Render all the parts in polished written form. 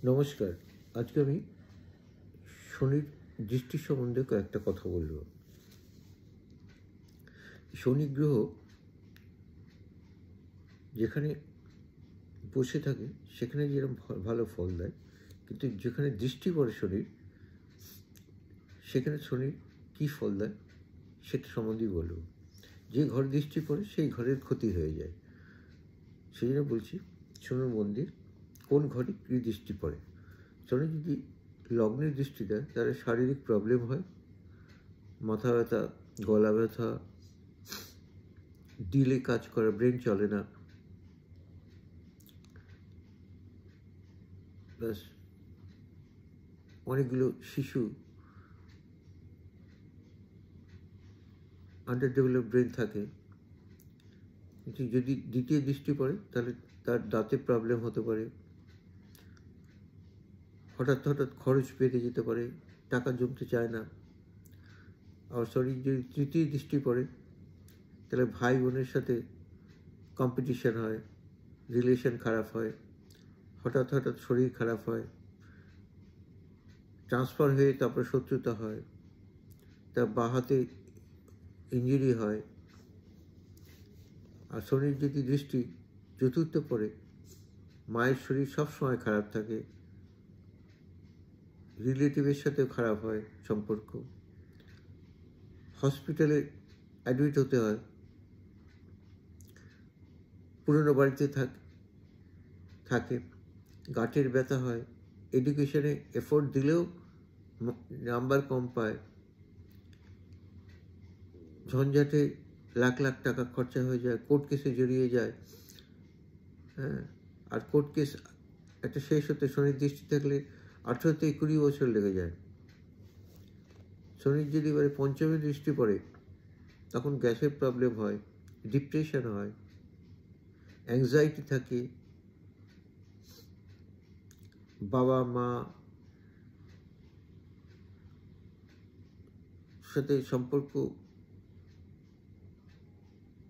নমস্কার। আজকে আমি শনির দৃষ্টি সম্বন্ধে কয়েকটা কথা বলব। শনি গ্রহ যেখানে বসে থাকে সেখানে যেরকম ভালো ফল দেয়, কিন্তু যেখানে দৃষ্টি পড়ে শনির, সেখানে শনির কী ফল দেয় সেটা সম্বন্ধেই বলব। যে ঘরে দৃষ্টি পড়ে সেই ঘরের ক্ষতি হয়ে যায়। সেই জন্য বলছি, শুনুন মন্দির, কোন ঘরে কী দৃষ্টি পড়ে। শনি যদি লগ্নের দৃষ্টি দেয় তাহলে শারীরিক প্রবলেম হয়, মাথা ব্যথা, গলা ব্যথা, ডিলে কাজ করে, ব্রেন চলে না, প্লাস অনেকগুলো শিশু আন্ডার ডেভেলপ ব্রেন থাকে। কিন্তু যদি দ্বিতীয় দৃষ্টি পড়ে তাহলে তার দাঁতে প্রবলেম হতে পারে, হঠাৎ হঠাৎ খরচ বেড়ে যেতে পারে, টাকা জমতে চায় না। আর শরীর যদি তৃতীয় দৃষ্টি পড়ে তাহলে ভাই বোনের সাথে কম্পিটিশন হয়, রিলেশন খারাপ হয়, হঠাৎ হঠাৎ শরীর খারাপ হয়, ট্রান্সফার হয়ে তারপর শত্রুতা হয়, তার বাঁ হাতে ইঞ্জুরি হয়। আর শনির যদি দৃষ্টি চতুর্থ পড়ে, মায়ের শরীর সবসময় খারাপ থাকে, রিলেটিভের সাথেও খারাপ হয় সম্পর্ক, হসপিটালে অ্যাডমিট হতে হয়, পুরনো বাড়িতে থাকে, গাঁটের ব্যথা হয়, এডুকেশনে এফোর্ট দিলেও নাম্বার কম পায়, ঝঞ্ঝাটে লাখ লাখ টাকা খরচা হয়ে যায়, কোর্ট কেসে জড়িয়ে যায়। হ্যাঁ, আর কোর্ট কেস একটা শেষ হতে শনির দৃষ্টি থাকলে 18 থেকে 20 বছর লেগে যায়। শনির যদি এবারে পঞ্চমী দৃষ্টি পড়ে তখন গ্যাসের প্রবলেম হয়, ডিপ্রেশন হয়, অ্যাংজাইটি থাকে, বাবা মা সাথে সম্পর্ক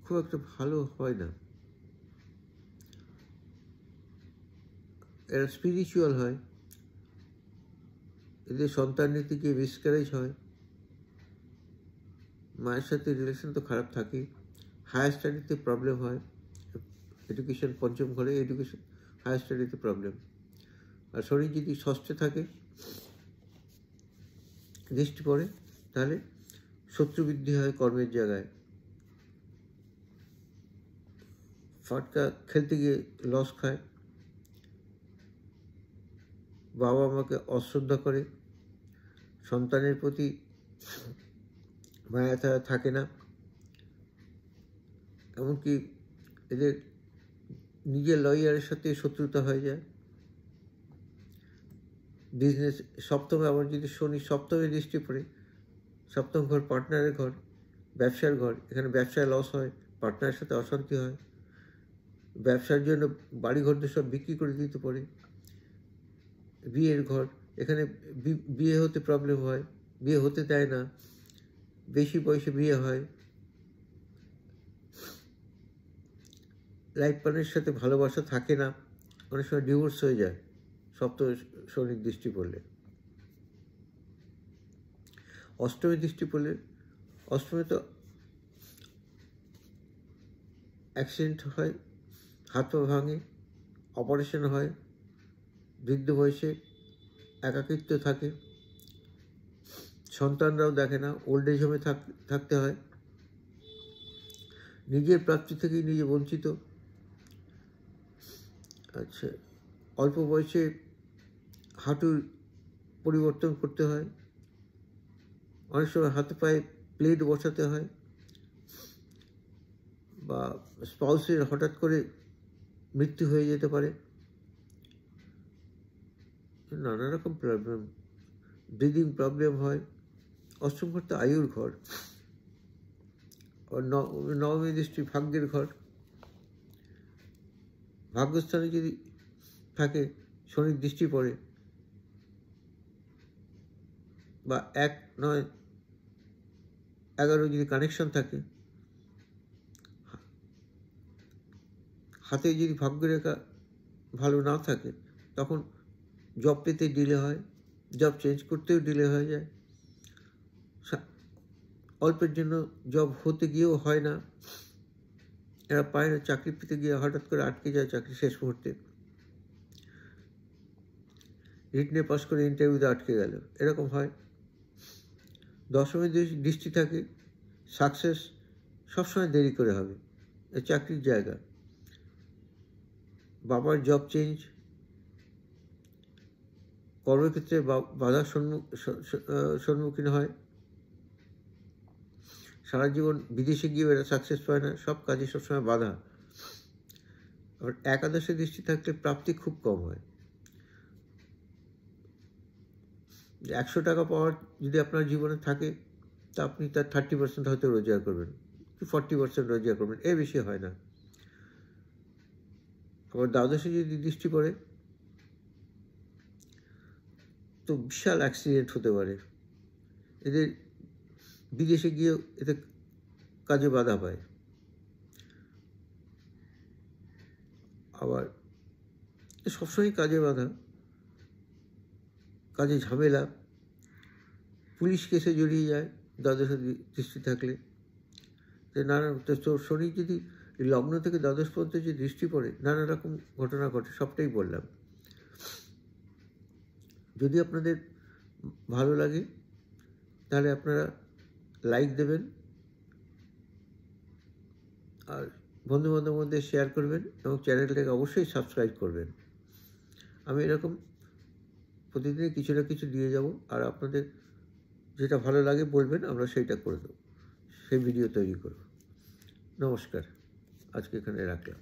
খুব একটা ভালো হয় না, এরা স্পিরিচুয়াল হয়, এদের সন্তান নীতি গিয়ে মিসক্যারেজ হয়, মায়ের সাথে রিলেশন তো খারাপ থাকে, হায়ার স্টাডিতে প্রবলেম হয়, এডুকেশন পঞ্চম ঘরে এডুকেশন হায়ার স্টাডিতে প্রবলেম। আর শরীর যদি ষষ্ঠে থাকে দৃষ্টি পড়ে তাহলে শত্রু বৃদ্ধি হয় কর্মের জায়গায়, ফাটকা খেলতে গিয়ে লস খায়, বাবা মাকে অশ্রদ্ধা করে, সন্তানের প্রতি মায়া থাকে না, এমনকি এদের নিজের লয়ারের সাথে শত্রুতা হয়ে যায়। বিজনেস সপ্তমে আবার যদি শনি সপ্তমে দৃষ্টি পড়ে, সপ্তম ঘর পার্টনারের ঘর, ব্যবসার ঘর, এখানে ব্যবসায় লস হয়, পার্টনারের সাথে অশান্তি হয়, ব্যবসার জন্য বাড়িঘরদের সব বিক্রি করে দিতে পারে। বিয়ের ঘর, এখানে বিয়ে হতে প্রবলেম হয়, বিয়ে হতে দেয় না, বেশি বয়সে বিয়ে হয়, লাইফ পার্টনারের সাথে ভালোবাসা থাকে না, অনেক সময় ডিভোর্স হয়ে যায় সপ্তমে শনির দৃষ্টি পড়লে। অষ্টমী দৃষ্টি পড়লে, অষ্টমী তো অ্যাক্সিডেন্ট হয়, হাত পা ভাঙে, অপারেশন হয়, বৃদ্ধ বয়সে একাকিত্ব থাকে, সন্তানরাও দেখে না, ওল্ড এজ হোমে থাকতে হয়, নিজের প্রাপ্তি থেকেই নিজে বঞ্চিত। আচ্ছা, অল্প বয়সে হাঁটুর পরিবর্তন করতে হয়, অনেক সময় হাতে পায়ে প্লেট বসাতে হয়, বা স্পাউসের হঠাৎ করে মৃত্যু হয়ে যেতে পারে, নানা রকম প্রবলেম, ব্রিদিং প্রবলেম হয়। অষ্টম ঘর তো আয়ুর ঘর, আর নবমী দৃষ্টি ভাগ্যের ঘর, ভাগ্যস্থানে যদি থাকে শনির দৃষ্টি পড়ে, বা 1, 9, 11 যদি কানেকশন থাকে, হাতে যদি ভাগ্যরেখা ভালো না থাকে তখন জব পেতে ডিলে হয়, জব চেঞ্জ করতেও ডিলে হয়ে যায়, অল্পের জন্য জব হতে গিয়েও হয় না, এরা পায় না, চাকরি পেতে গিয়ে হঠাৎ করে আটকে যায় চাকরি শেষ মুহূর্তে, রিটনে পাস করে ইন্টারভিউতে আটকে গেল, এরকম হয়। দশমী দৃষ্টি থাকে, সাকসেস সবসময় দেরি করে হবে, চাকরির জায়গা, বাবার জব চেঞ্জ, কর্মক্ষেত্রে বাধার সম্মুখীন হয়, সারা জীবন বিদেশে গিয়েও এরা সাকসেস পায় না, সব কাজে সবসময় বাধা। আবার একাদশে দৃষ্টি থাকলে প্রাপ্তি খুব কম হয়। 100 টাকা পাওয়ার যদি আপনার জীবনে থাকে, তা আপনি তার 30% হয়তো রোজগার করবেন, কি 40% রোজগার করবেন, এর বেশি হয় না। আবার দ্বাদশে যদি দৃষ্টি পড়ে তো বিশাল অ্যাক্সিডেন্ট হতে পারে, এদের বিদেশে গিয়েও এতে কাজে বাধা পায়। আবার সবসময় কাজে বাধা, কাজে ঝামেলা, পুলিশ কেসে জড়িয়ে যায় দ্বাদশ দৃষ্টি থাকলে। নানা শনি যদি লগ্ন থেকে দ্বাদশ পর্যন্ত যে দৃষ্টি পড়ে, নানা রকম ঘটনা ঘটে, সবটাই বললাম। যদি আপনাদের ভালো লাগে তাহলে আপনারা লাইক দেবেন, আর বন্ধুবান্ধবের মধ্যে শেয়ার করবেন, এবং চ্যানেলটাকে অবশ্যই সাবস্ক্রাইব করবেন। আমি এরকম প্রতিদিনই কিছু না কিছু দিয়ে যাব, আর আপনাদের যেটা ভালো লাগে বলবেন, আমরা সেইটা করে দেবো, সেই ভিডিও তৈরি করব। নমস্কার, আজকে এখানে রাখলাম।